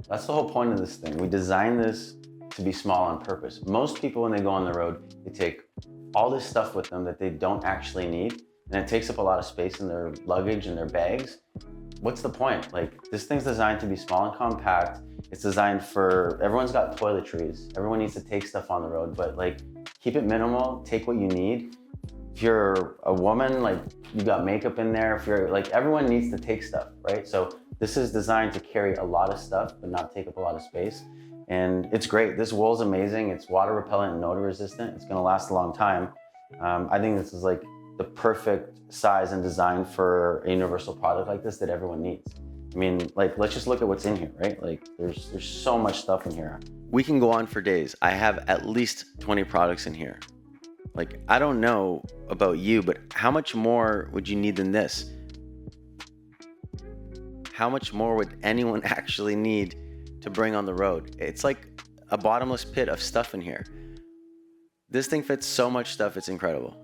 That's the whole point of this thing. We designed this to be small on purpose. Most people, when they go on the road, they take all this stuff with them that they don't actually need, and it takes up a lot of space in their luggage and their bags. What's the point? Like, this thing's designed to be small and compact. It's designed for, everyone's got toiletries. Everyone needs to take stuff on the road, but like, keep it minimal, take what you need. If you're a woman, like, you got makeup in there. If you're like, everyone needs to take stuff, right? So this is designed to carry a lot of stuff, but not take up a lot of space. And it's great. This wool's amazing. It's water repellent and odor resistant. It's gonna last a long time. I think this is like the perfect size and design for a universal product like this that everyone needs. I mean, like, let's just look at what's in here, right? Like, there's so much stuff in here. We can go on for days. I have at least 20 products in here. Like, I don't know about you, but how much more would you need than this? How much more would anyone actually need to bring on the road? It's like a bottomless pit of stuff in here. This thing fits so much stuff, it's incredible.